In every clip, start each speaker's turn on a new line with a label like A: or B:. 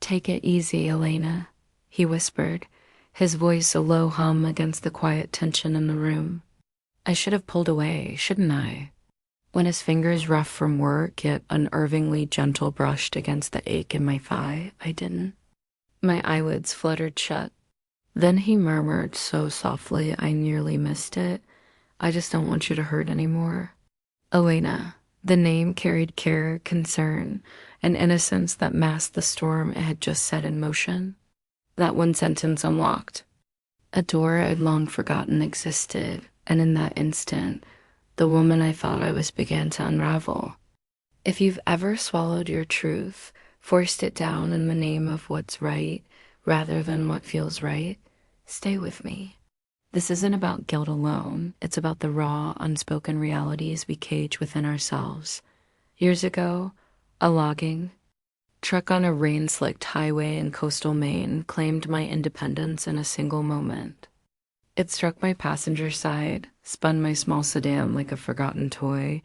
A: Take it easy, Elena, he whispered, his voice a low hum against the quiet tension in the room. I should have pulled away, shouldn't I? When his fingers, rough from work yet unnervingly gentle, brushed against the ache in my thigh, I didn't. My eyelids fluttered shut. Then he murmured so softly I nearly missed it. I just don't want you to hurt anymore. Elena. The name carried care, concern, and innocence that masked the storm it had just set in motion. That one sentence unlocked a door I'd long forgotten existed, and in that instant, the woman I thought I was began to unravel. If you've ever swallowed your truth, forced it down in the name of what's right rather than what feels right, stay with me. This isn't about guilt alone. It's about the raw, unspoken realities we cage within ourselves. Years ago, a logging truck on a rain-slicked highway in coastal Maine claimed my independence in a single moment. It struck my passenger side, spun my small sedan like a forgotten toy,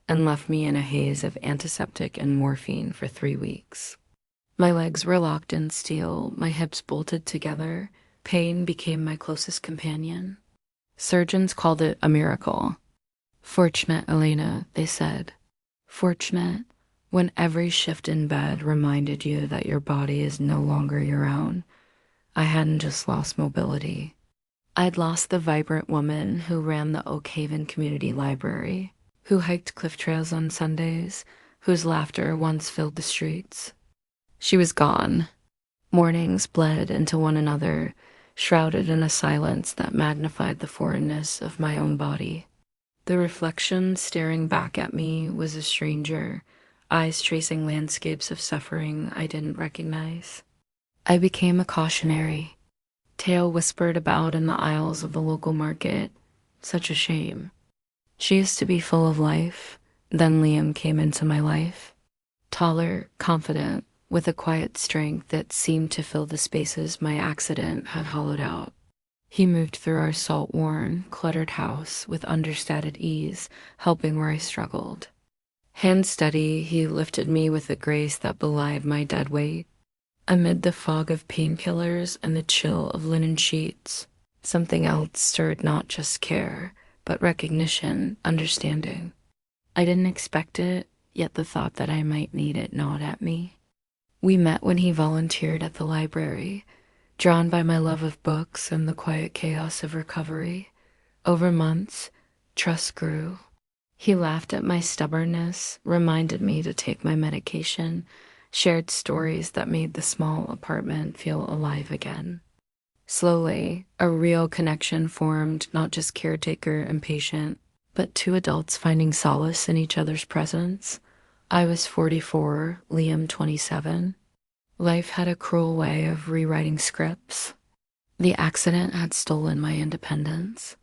A: and left me in a haze of antiseptic and morphine for 3 weeks. My legs were locked in steel, my hips bolted together. Pain became my closest companion. Surgeons called it a miracle. Fortunate, Elena, they said. Fortunate when every shift in bed reminded you that your body is no longer your own. I hadn't just lost mobility. I'd lost the vibrant woman who ran the Oak Haven Community Library, who hiked cliff trails on Sundays, whose laughter once filled the streets. She was gone. Mornings bled into one another, shrouded in a silence that magnified the foreignness of my own body. The reflection staring back at me was a stranger, eyes tracing landscapes of suffering I didn't recognize. I became a cautionary. Tale whispered about in the aisles of the local market. Such a shame. She used to be full of life. Then Liam came into my life. Taller, confident, with a quiet strength that seemed to fill the spaces my accident had hollowed out. He moved through our salt-worn, cluttered house with understated ease, helping where I struggled. Hand steady, he lifted me with a grace that belied my dead weight. Amid the fog of painkillers and the chill of linen sheets, something else stirred, not just care, but recognition, understanding. I didn't expect it, yet the thought that I might need it gnawed at me. We met when he volunteered at the library, drawn by my love of books and the quiet chaos of recovery. Over months, trust grew. He laughed at my stubbornness, reminded me to take my medication, shared stories that made the small apartment feel alive again. Slowly, a real connection formed, not just caretaker and patient, but two adults finding solace in each other's presence. I was 44, Liam 27. Life had a cruel way of rewriting scripts. The accident had stolen my independence.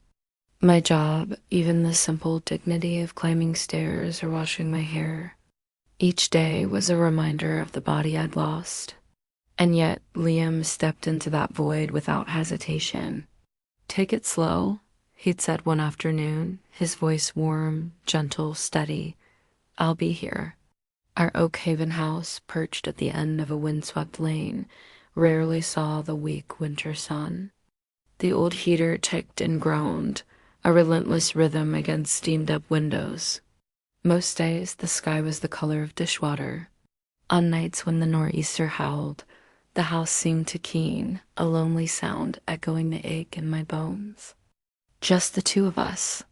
A: My job, even the simple dignity of climbing stairs or washing my hair. Each day was a reminder of the body I'd lost. And yet, Liam stepped into that void without hesitation. Take it slow, he'd said one afternoon, his voice warm, gentle, steady. I'll be here. Our Oak Haven house, perched at the end of a windswept lane, rarely saw the weak winter sun. The old heater ticked and groaned, a relentless rhythm against steamed-up windows. Most days, the sky was the color of dishwater. On nights when the nor'easter howled, the house seemed to keen, a lonely sound echoing the ache in my bones. Just the two of us.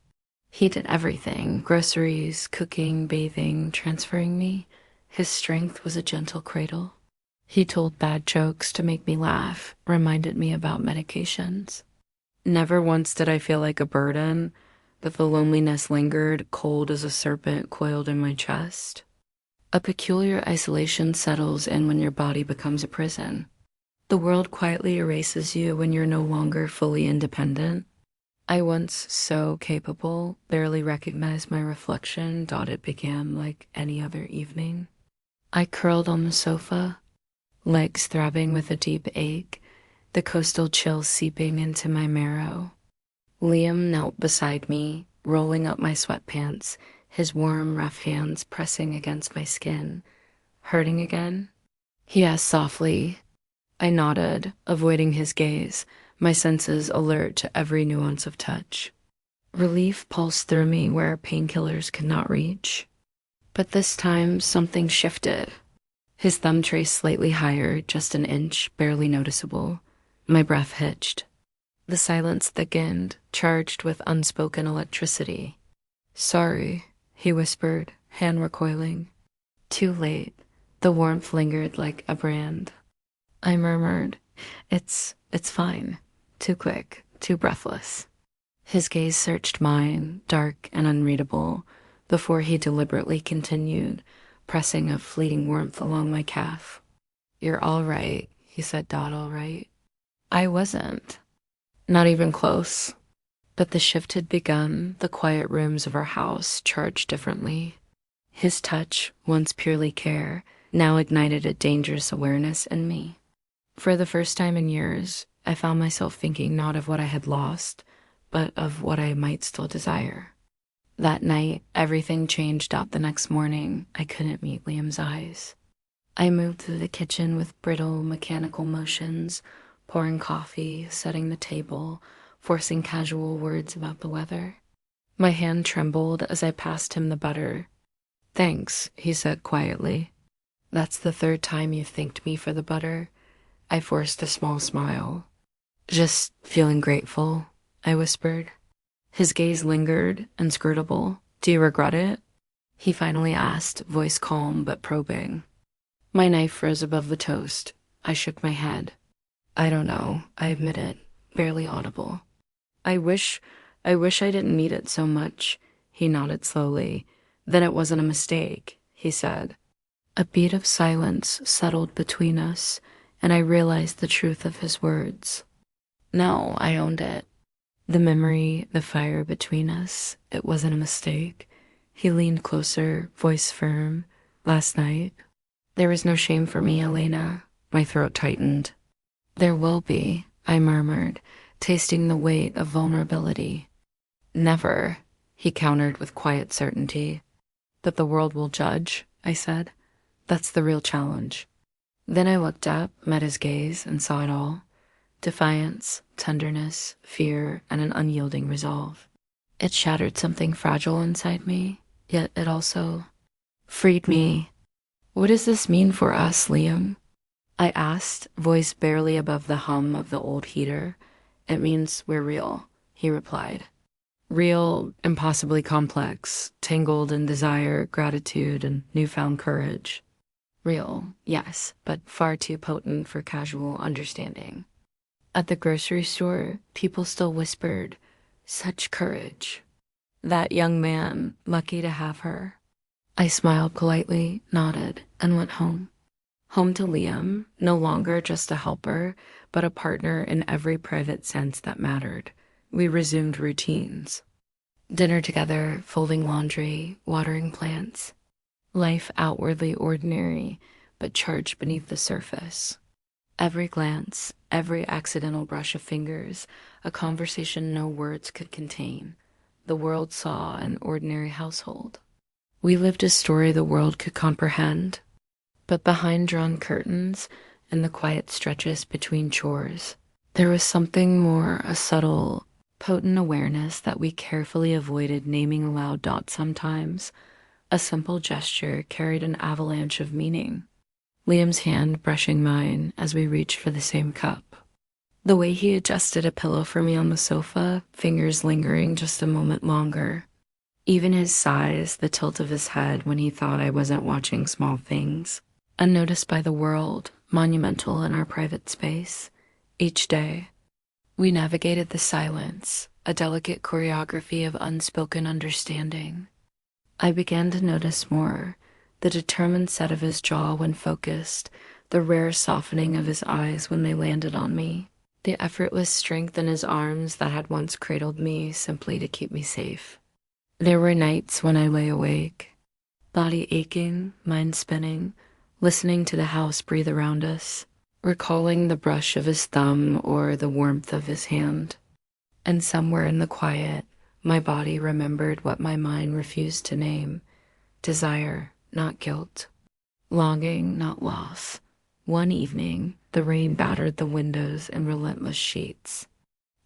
A: He did everything, groceries, cooking, bathing, transferring me. His strength was a gentle cradle. He told bad jokes to make me laugh, reminded me about medications. Never once did I feel like a burden, but the loneliness lingered, cold as a serpent coiled in my chest. A peculiar isolation settles in when your body becomes a prison. The world quietly erases you when you're no longer fully independent. I once so capable, barely recognized my reflection, thought it began like any other evening. I curled on the sofa, legs throbbing with a deep ache, the coastal chill seeping into my marrow. Liam knelt beside me, rolling up my sweatpants, his warm, rough hands pressing against my skin. Hurting again? he asked softly. I nodded, avoiding his gaze, my senses alert to every nuance of touch. Relief pulsed through me where painkillers could not reach. But this time, something shifted. His thumb traced slightly higher, just an inch, barely noticeable. My breath hitched. The silence thickened, charged with unspoken electricity. Sorry, he whispered, hand recoiling. Too late. The warmth lingered like a brand. I murmured, It's fine. Too quick, too breathless. His gaze searched mine, dark and unreadable, before he deliberately continued, pressing a fleeting warmth along my calf. You're all right, he said, all right. I wasn't. Not even close. But the shift had begun, the quiet rooms of our house charged differently. His touch, once purely care, now ignited a dangerous awareness in me. For the first time in years, I found myself thinking not of what I had lost, but of what I might still desire. That night, everything changed out. The next morning, I couldn't meet Liam's eyes. I moved through the kitchen with brittle, mechanical motions, pouring coffee, setting the table, forcing casual words about the weather. My hand trembled as I passed him the butter. Thanks, he said quietly. That's the third time you've thanked me for the butter. I forced a small smile. Just feeling grateful, I whispered. His gaze lingered, inscrutable. Do you regret it? He finally asked, voice calm but probing. My knife rose above the toast. I shook my head. I don't know, I admitted, barely audible. I wish I didn't need it so much, he nodded slowly. Then it wasn't a mistake, he said. A beat of silence settled between us, and I realized the truth of his words. No, I owned it. The memory, the fire between us, it wasn't a mistake. He leaned closer, voice firm. Last night. There was no shame for me, Elena. My throat tightened. There will be, I murmured, tasting the weight of vulnerability. Never, he countered with quiet certainty. That the world will judge, I said. That's the real challenge. Then I looked up, met his gaze, and saw it all. Defiance, tenderness, fear, and an unyielding resolve. It shattered something fragile inside me, yet it also freed me. What does this mean for us, Liam? I asked, voice barely above the hum of the old heater. It means we're real, he replied. Real, impossibly complex, tangled in desire, gratitude, and newfound courage. Real, yes, but far too potent for casual understanding. At the grocery store, people still whispered, such courage. That young man, lucky to have her. I smiled politely, nodded, and went home. Home to Liam, no longer just a helper, but a partner in every private sense that mattered. We resumed routines. Dinner together, folding laundry, watering plants. Life outwardly ordinary, but charged beneath the surface. Every glance, every accidental brush of fingers, a conversation no words could contain. The world saw an ordinary household. We lived a story the world could comprehend. But behind drawn curtains and the quiet stretches between chores, there was something more, a subtle, potent awareness that we carefully avoided naming aloud. Sometimes, a simple gesture carried an avalanche of meaning. Liam's hand brushing mine as we reached for the same cup. The way he adjusted a pillow for me on the sofa, fingers lingering just a moment longer. Even his sighs, the tilt of his head when he thought I wasn't watching small things. Unnoticed by the world, monumental in our private space. Each day, we navigated the silence, a delicate choreography of unspoken understanding. I began to notice more, the determined set of his jaw when focused, the rare softening of his eyes when they landed on me, the effortless strength in his arms that had once cradled me simply to keep me safe. There were nights when I lay awake, body aching, mind spinning, listening to the house breathe around us, recalling the brush of his thumb or the warmth of his hand. And somewhere in the quiet, my body remembered what my mind refused to name. Desire, not guilt. Longing, not loss. One evening, the rain battered the windows in relentless sheets.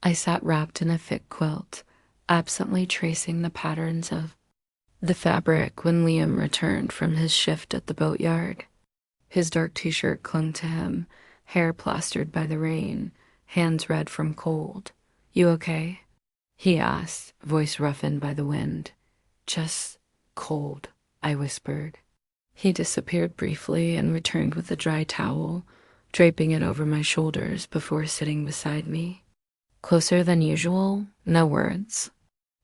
A: I sat wrapped in a thick quilt, absently tracing the patterns of the fabric when Liam returned from his shift at the boatyard. His dark t-shirt clung to him, hair plastered by the rain, hands red from cold. "You okay?" he asked, voice roughened by the wind. "Just cold," I whispered. He disappeared briefly and returned with a dry towel, draping it over my shoulders before sitting beside me. Closer than usual, no words.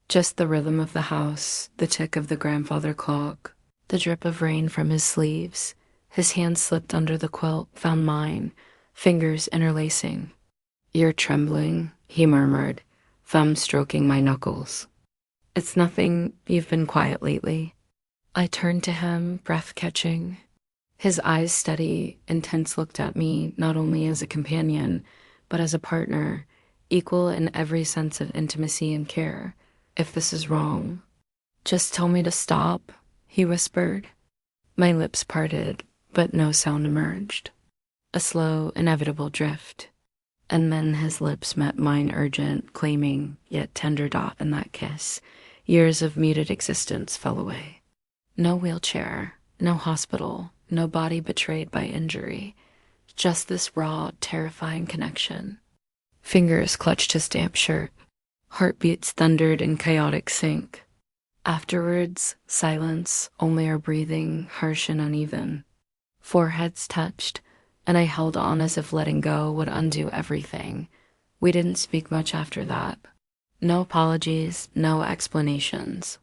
A: Just the rhythm of the house, the tick of the grandfather clock, the drip of rain from his sleeves. His hand slipped under the quilt, found mine, fingers interlacing. "You're trembling," he murmured, thumb stroking my knuckles. "It's nothing. You've been quiet lately." I turned to him, breath catching. His eyes steady, intense, looked at me not only as a companion, but as a partner, equal in every sense of intimacy and care. "If this is wrong, just tell me to stop," he whispered. My lips parted, but no sound emerged. A slow, inevitable drift. And then his lips met mine, urgent, claiming, yet tender dot in that kiss. Years of muted existence fell away. No wheelchair, no hospital, no body betrayed by injury. Just this raw, terrifying connection. Fingers clutched his damp shirt. Heartbeats thundered in chaotic sync. Afterwards, silence, only our breathing, harsh and uneven. Foreheads touched, and I held on as if letting go would undo everything. We didn't speak much after that. No apologies, no explanations.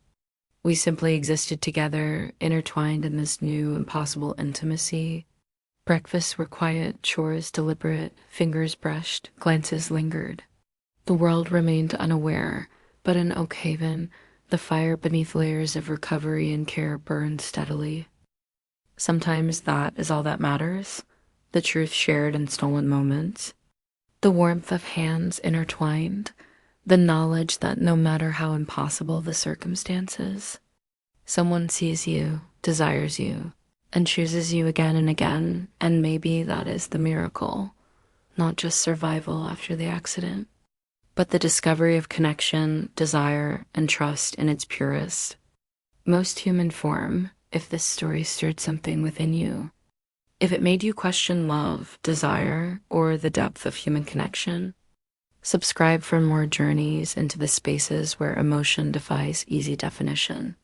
A: We simply existed together, intertwined in this new, impossible intimacy. Breakfasts were quiet, chores deliberate, fingers brushed, glances lingered. The world remained unaware, but in Oakhaven, the fire beneath layers of recovery and care burned steadily. Sometimes that is all that matters, the truth shared in stolen moments, the warmth of hands intertwined, the knowledge that no matter how impossible the circumstances, someone sees you, desires you, and chooses you again and again, and maybe that is the miracle, not just survival after the accident, but the discovery of connection, desire, and trust in its purest, most human form. If this story stirred something within you, if it made you question love, desire, or the depth of human connection, subscribe for more journeys into the spaces where emotion defies easy definition.